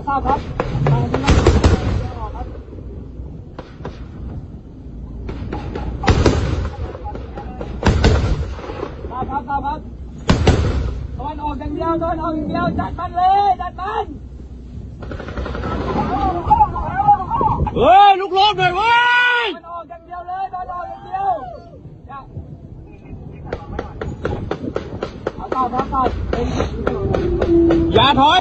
ทราบครับทางที่นั่งออกครับทราบครับตอนออกอย่างเดียวจัดมันเลยจัดมันเฮ้ยลูกโลกหน่อยเว้ยมันออกอย่างเดียวเลยมันออกอย่างเดียวเอาต่ออย่าถอย